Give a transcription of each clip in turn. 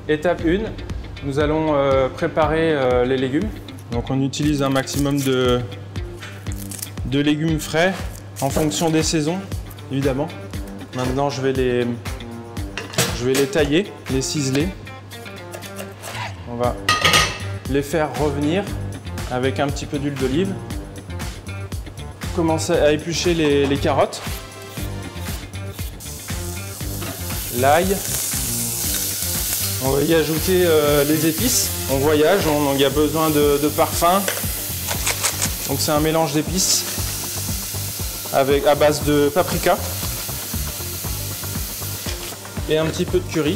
Étape 1, nous allons préparer les légumes. Donc on utilise un maximum de légumes frais en fonction des saisons, évidemment. Maintenant je vais les tailler, les ciseler. On va les faire revenir avec un petit peu d'huile d'olive. Commencer à éplucher les carottes, l'ail. On va y ajouter les épices. On voyage, il y a besoin de parfum. Donc c'est un mélange d'épices à base de paprika et un petit peu de curry.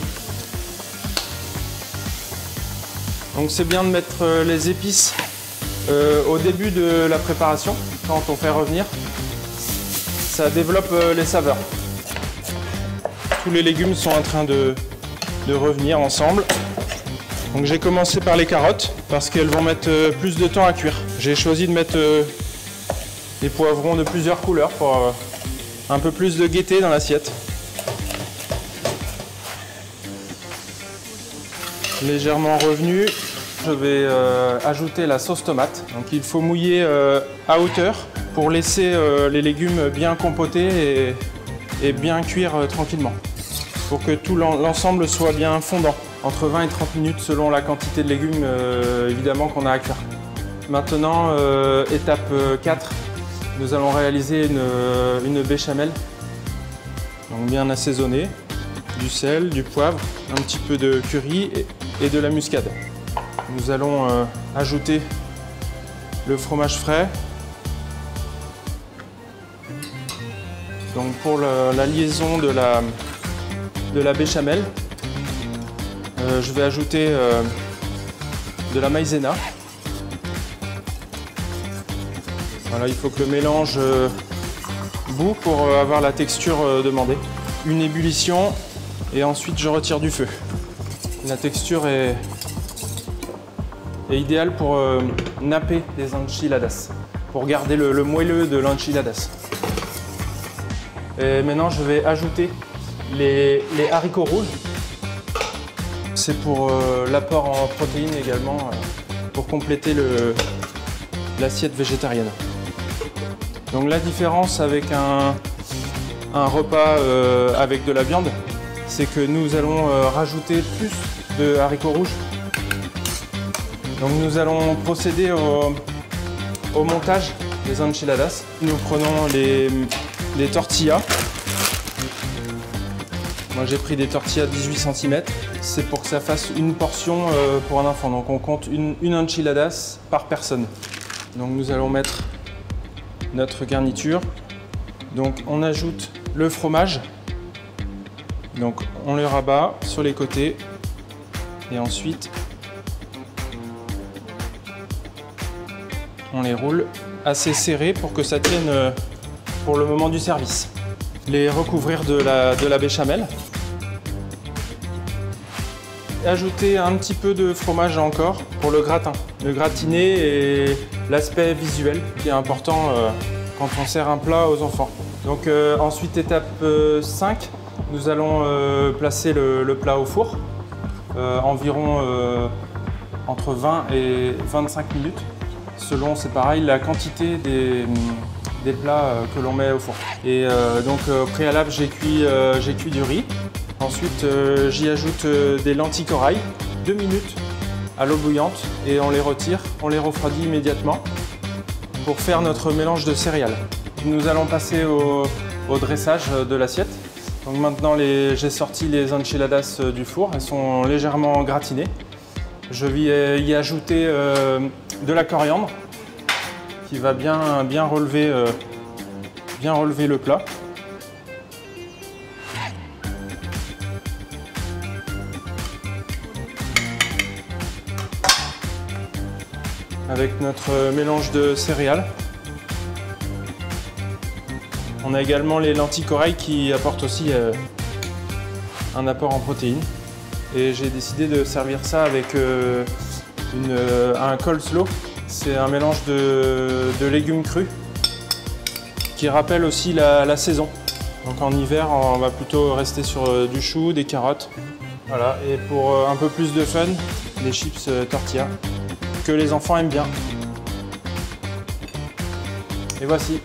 Donc c'est bien de mettre les épices au début de la préparation, quand on fait revenir. Ça développe les saveurs. Tous les légumes sont en train de revenir ensemble. Donc j'ai commencé par les carottes parce qu'elles vont mettre plus de temps à cuire. J'ai choisi de mettre des poivrons de plusieurs couleurs pour un peu plus de gaieté dans l'assiette. Légèrement revenu, je vais ajouter la sauce tomate. Donc il faut mouiller à hauteur pour laisser les légumes bien compotés et bien cuire tranquillement. Pour que tout l'ensemble soit bien fondant. Entre 20 et 30 minutes selon la quantité de légumes évidemment qu'on a à cuire. Maintenant, étape 4, nous allons réaliser une béchamel. Donc bien assaisonnée, du sel, du poivre, un petit peu de curry et de la muscade. Nous allons ajouter le fromage frais. Donc pour la liaison de la béchamel, je vais ajouter de la maïzena. Voilà, il faut que le mélange bout pour avoir la texture demandée. Une ébullition et ensuite je retire du feu. La texture est idéale pour napper les enchiladas, pour garder le moelleux de l'enchiladas. Et maintenant je vais ajouter les haricots rouges. C'est pour l'apport en protéines également, pour compléter l'assiette végétarienne. Donc la différence avec un repas avec de la viande, c'est que nous allons rajouter plus de haricots rouges. Donc nous allons procéder au montage des enchiladas. Nous prenons les tortillas. Moi j'ai pris des tortillas 18 cm. C'est pour que ça fasse une portion pour un enfant. Donc on compte une enchiladas par personne. Donc nous allons mettre notre garniture. Donc on ajoute le fromage. Donc on le rabat sur les côtés. Et ensuite on les roule assez serrés pour que ça tienne pour le moment du service. Les recouvrir de la béchamel. Ajouter un petit peu de fromage encore pour le gratin. Le gratiné et l'aspect visuel qui est important quand on sert un plat aux enfants. Donc ensuite étape 5, nous allons placer le plat au four. Environ entre 20 et 25 minutes. Selon, c'est pareil, la quantité des plats que l'on met au four. Et donc au préalable, j'ai cuit du riz. Ensuite, j'y ajoute des lentilles corail, 2 minutes à l'eau bouillante et on les retire, on les refroidit immédiatement pour faire notre mélange de céréales. Nous allons passer au dressage de l'assiette. Donc maintenant, j'ai sorti les enchiladas du four, elles sont légèrement gratinées. Je vais y ajouter de la coriandre qui va bien relever le plat. Avec notre mélange de céréales. On a également les lentilles corail qui apportent aussi un apport en protéines. Et j'ai décidé de servir ça avec un coleslaw. C'est un mélange de légumes crus qui rappelle aussi la saison. Donc en hiver, on va plutôt rester sur du chou, des carottes Voilà, et pour un peu plus de fun, les chips tortilla, que les enfants aiment bien. Et voici.